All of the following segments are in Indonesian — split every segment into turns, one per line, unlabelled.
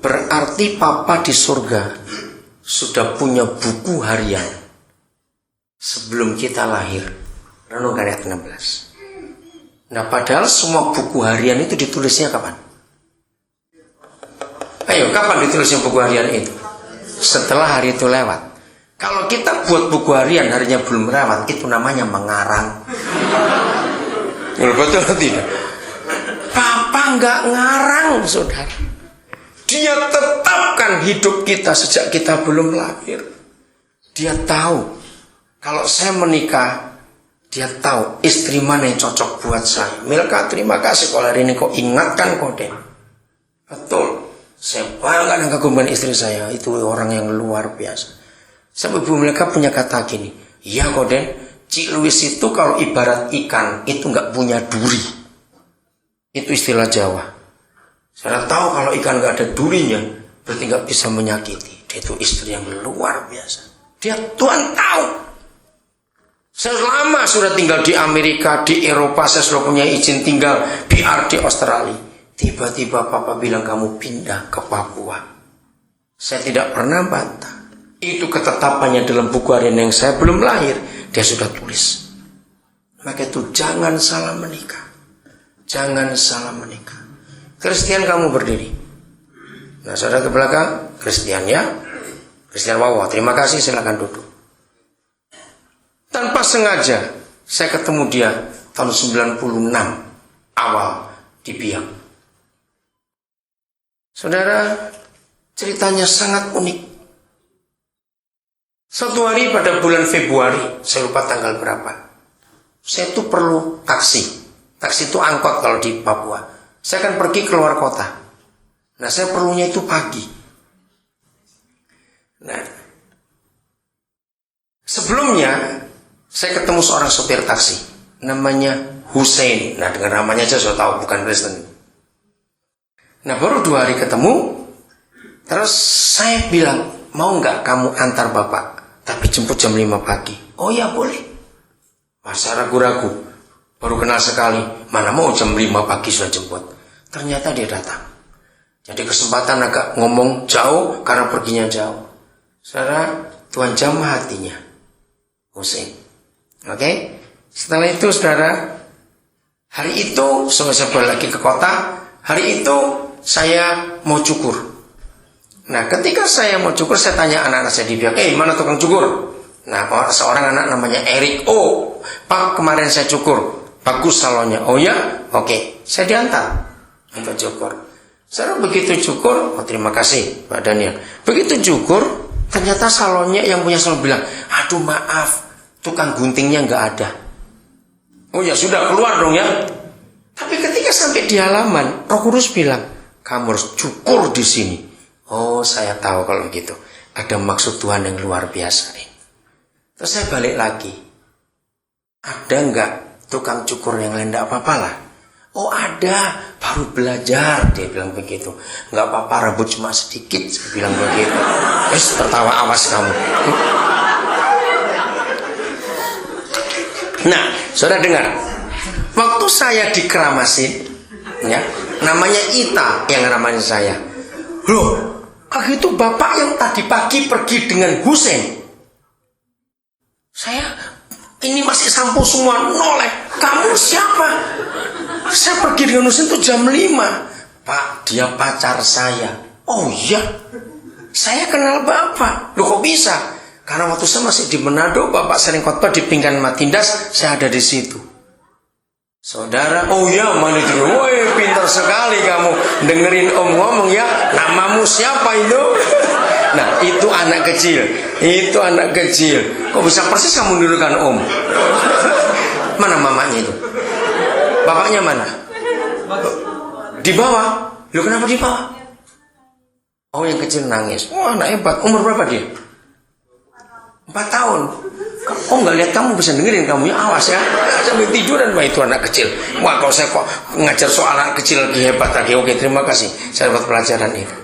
Berarti papa di surga sudah punya buku harian sebelum kita lahir. Renungkan ayat 16. Nah, padahal semua buku harian itu ditulisnya kapan? Ayo, kapan ditulisnya buku harian itu? Setelah hari itu lewat. Kalau kita buat buku harian harinya belum lewat, itu namanya mengarang. Betul atau tidak? Papa nggak ngarang, saudara. Dia tetapkan hidup kita sejak kita belum lahir. Dia tahu kalau saya menikah, dia tahu istri mana yang cocok buat saya. Milka, terima kasih kalau hari ini kau ingatkan kode. Betul. Saya bangga dan kagum dengan istri saya. Itu orang yang luar biasa. Sampai Bu Milka punya kata gini. Iya Koden, Cik Luis itu kalau ibarat ikan itu nggak punya duri. Itu istilah Jawa. Saya tahu kalau ikan nggak ada durinya, berarti nggak bisa menyakiti. Dia itu istri yang luar biasa. Dia Tuhan tahu. Saya lama sudah tinggal di Amerika, di Eropa, saya sudah punya izin tinggal PR di Australia. Tiba-tiba papa bilang kamu pindah ke Papua. Saya tidak pernah bantah. Itu ketetapannya dalam buku harian yang saya belum lahir. Dia sudah tulis. Maka itu jangan salah menikah. Jangan salah menikah. Kristian kamu berdiri. Nah, saudara ke belakang, Kristian ya. Kristian Wawa, terima kasih, silakan duduk. Tanpa sengaja, saya ketemu dia tahun 96 awal di Biak. Saudara, ceritanya sangat unik. Suatu hari pada bulan Februari, saya lupa tanggal berapa. Saya tuh perlu taksi. Taksi itu angkot kalau di Papua. Saya akan pergi keluar kota. Nah, saya perlunya itu pagi. Nah, sebelumnya saya ketemu seorang sopir taksi. Namanya Hussein. Nah, dengan namanya aja saya tahu bukan Kristen. Nah, baru 2 hari ketemu. Terus saya bilang, mau nggak kamu antar bapak? Tapi jemput jam 5 pagi. Oh ya boleh. Masa ragu-ragu. Baru kenal sekali. Mana mau jam 5 pagi sudah jemput. Ternyata dia datang. Jadi kesempatan agak ngomong jauh karena perginya jauh. Saudara, Tuhan jamah hatinya. Hussein. Oke? Setelah itu saudara, hari itu saya balik lagi ke kota. Hari itu saya mau cukur. Nah, ketika saya mau cukur, saya tanya anak-anak saya di Biak, mana tukang cukur? Nah, seorang anak namanya Erik. Oh, Pak, kemarin saya cukur. Bagus salonnya. Oh ya? Oke. Saya diantar untuk cukur. Saya begitu cukur, oh terima kasih Pak Daniel. Begitu cukur, ternyata salonnya yang punya salon bilang, aduh maaf, tukang guntingnya nggak ada. Oh ya sudah, keluar dong ya. Tapi ketika sampai di halaman, Roh Kudus bilang, kamu harus cukur di sini. Oh, saya tahu kalau gitu. Ada maksud Tuhan yang luar biasa nih. Terus saya balik lagi. Ada nggak tukang cukur yang lain? Nggak apa-apa lah. Oh ada, baru belajar. Dia bilang begitu. Nggak apa-apa, rambut cuma sedikit. Saya bilang begitu. Terus tertawa, awas kamu. Nah, saudara dengar. Waktu saya dikeramasin, ya, namanya Ita yang ngeramasin saya. Loh, kayak gitu bapak yang tadi pagi pergi dengan Hussein. Saya ini masih sampo semua, noleh. Kamu siapa? Saya pergi dengan Hussein itu jam 5. Pak, dia pacar saya. Oh iya, saya kenal bapak. Loh kok bisa? Karena waktu saya masih di Manado, bapak sering khotbah di pinggan Matindas, saya ada di situ. Saudara, oh ya, mana itu? Woi, pintar sekali kamu dengerin om ngomong ya. Namamu siapa itu? Nah, itu anak kecil. Itu anak kecil. Kok bisa persis kamu nirukan om? Mana mamanya itu? Bapaknya mana? Di bawah. Loh, kenapa di bawah? Oh, yang kecil nangis. Oh, anak hebat. Umur berapa dia? 4 tahun. Oh, nggak lihat kamu bisa dengerin kamu ya, awas ya. Sambil tiduran, wah itu anak kecil. Wah, kalau saya kok ngajar soal anak kecil lagi hebat lagi. Oke, terima kasih. Saya dapat pelajaran itu.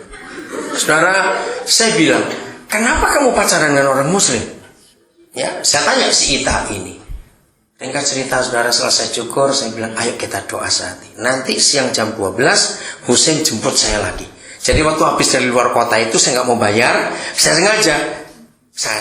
Saudara, saya bilang, kenapa kamu pacaran dengan orang Muslim? Ya, saya tanya si Ita ini. Ringkas cerita, saudara, selesai cukur, saya bilang, ayo kita doa sehati. Nanti siang jam 12, Hussein jemput saya lagi. Jadi waktu habis dari luar kota itu saya nggak mau bayar, saya sengaja.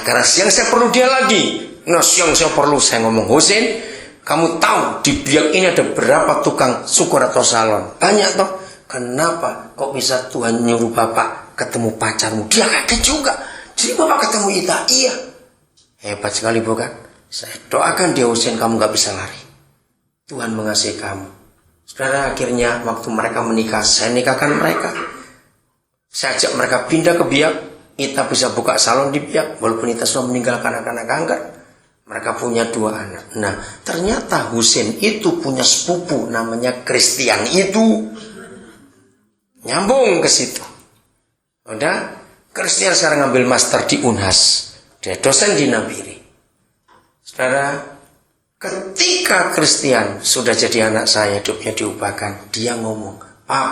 Karena siang saya perlu dia lagi. Nah siang saya perlu, saya ngomong, Husein, kamu tahu di Biak ini ada berapa tukang syukur atau salon? Banyak toh. Kenapa kok bisa Tuhan nyuruh bapak ketemu pacarmu? Dia ada juga. Jadi bapak ketemu Ita. Iya. Hebat sekali bukan? Saya doakan dia, Husein, kamu gak bisa lari. Tuhan mengasihi kamu. Saudara, akhirnya waktu mereka menikah, saya nikahkan mereka. Saya ajak mereka pindah ke Biak. Ita bisa buka salon di Biak, walaupun Ita sudah meninggalkan anak-anak kanker. Mereka punya 2 anak. Nah, ternyata Husein itu punya sepupu namanya Christian itu. Nyambung ke situ. Udah, Christian sekarang ngambil master di Unhas. Dia dosen di Nabiri. Saudara, ketika Christian sudah jadi anak saya, hidupnya diubahkan, dia ngomong, Pak,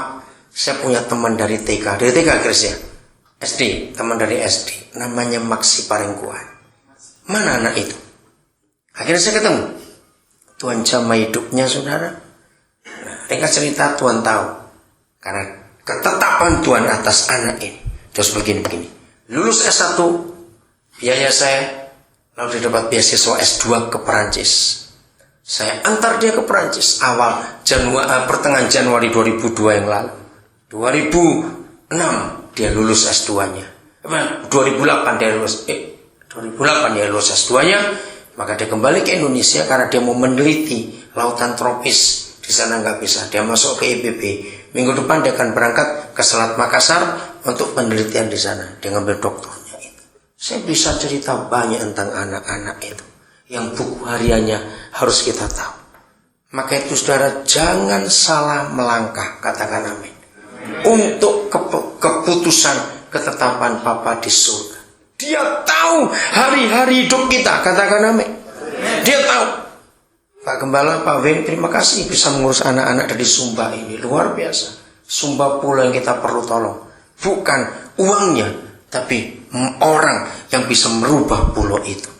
saya punya teman dari TK. Dari TK Christian? SD, teman dari SD. Namanya Maksi Parengkuan. Mana anak itu? Akhirnya saya ketemu. Tuhan jamai hidupnya, saudara. Nah, ringkas cerita, Tuhan tahu. Karena ketetapan Tuhan atas anak ini. Terus begini. Lulus S1, biaya saya, lalu dia dapat beasiswa S2 ke Perancis. Saya antar dia ke Perancis pertengahan Januari 2002 yang lalu. 2006 dia lulus S2-nya. 2008 dia lulus S2-nya. Maka dia kembali ke Indonesia karena dia mau meneliti lautan tropis. Di sana nggak bisa. Dia masuk ke IPB. Minggu depan dia akan berangkat ke Selat Makassar untuk penelitian di sana. Dia ngambil doktornya itu. Saya bisa cerita banyak tentang anak-anak itu. Yang buku hariannya harus kita tahu. Maka itu saudara, jangan salah melangkah. Katakan amin. Untuk keputusan ketetapan Bapa di surga. Dia tahu hari-hari hidup kita. Katakan amin. Dia tahu. Pak Gembala, Pak Win, terima kasih bisa mengurus anak-anak dari Sumba ini. Luar biasa. Sumba pula yang kita perlu tolong. Bukan uangnya, tapi orang yang bisa merubah pulau itu.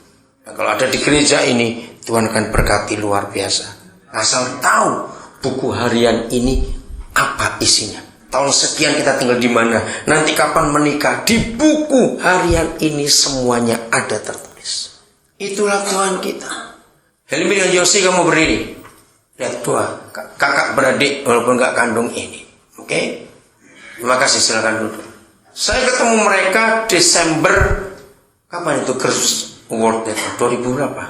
Nah, kalau ada di gereja ini, Tuhan akan berkati luar biasa. Asal tahu buku harian ini apa isinya. Tahun sekian kita tinggal di mana, nanti kapan menikah, di buku harian ini semuanya ada tertulis. Itulah Tuhan kita. Helmi dan Yosi, kamu berdiri. Lihat dua kakak beradik walaupun gak kandung ini. Oke? Terima kasih, silakan duduk. Saya ketemu mereka Desember, kapan itu Girls Award itu? 2000 berapa?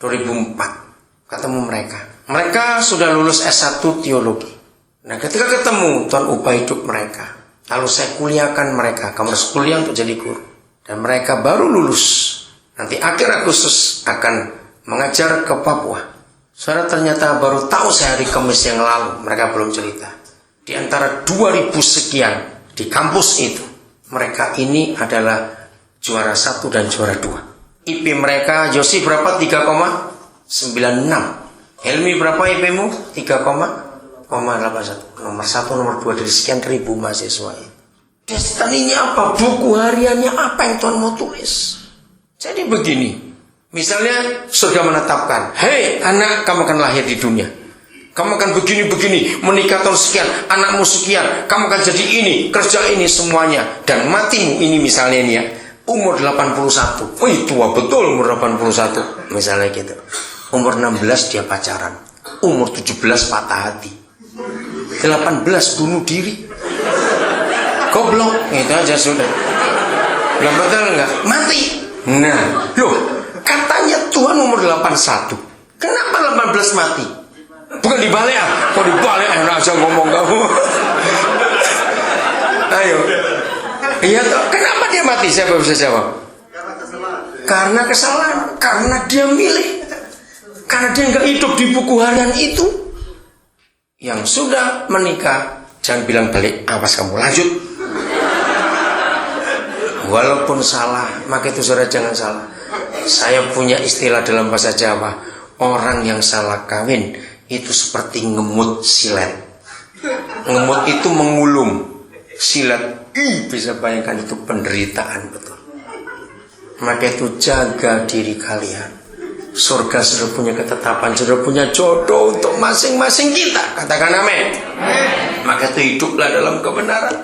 2004. Ketemu mereka. Mereka sudah lulus S1 teologi. Nah, ketika ketemu, Tuhan ubah hidup mereka. Lalu saya kuliahkan mereka. Kamu harus kuliah untuk jadi guru. Dan mereka baru lulus. Nanti akhir Agustus akan mengajar ke Papua. Saudara, ternyata baru tahu saya hari Kamis yang lalu. Mereka belum cerita. Di antara 2000 sekian di kampus itu, mereka ini adalah juara 1 dan juara 2. IP mereka, Yosi berapa? 3,96. Helmi berapa IP-mu? 3,81. Nomor 1, nomor 2 dari sekian ribu mahasiswa. Destininya apa? Buku hariannya apa yang Tuhan mau tulis? Jadi begini, misalnya sudah menetapkan, hei anak, kamu akan lahir di dunia, kamu akan begini-begini, menikah tahun sekian, anakmu sekian, kamu akan jadi ini, kerja ini semuanya, dan matimu ini misalnya ini ya, umur 81. Wih, tua betul umur 81. Misalnya gitu. Umur 16 dia pacaran, umur 17 patah hati, 18 bunuh diri. Goblok, itu aja sudah. Belum betul enggak? Mati. Nah, loh, katanya Tuhan umur 81. Kenapa 18 mati? Bukan dibalik ah. Kok dibalik enak aja ngomong kamu. Ayo. Iya toh, kenapa dia mati? Siapa bisa jawab? Karena kesalahan. Karena dia milih. Karena dia enggak hidup di buku harian itu. Yang sudah menikah, jangan bilang balik, awas kamu lanjut. Walaupun salah, maka itu saudara jangan salah. Saya punya istilah dalam bahasa Jawa, orang yang salah kawin itu seperti ngemut silet. Ngemut itu mengulum, silet, bisa bayangkan itu penderitaan betul. Maka itu jaga diri kalian. Surga sudah punya ketetapan, sudah punya jodoh untuk masing-masing kita. Katakan amin. Maka itu hiduplah dalam kebenaran.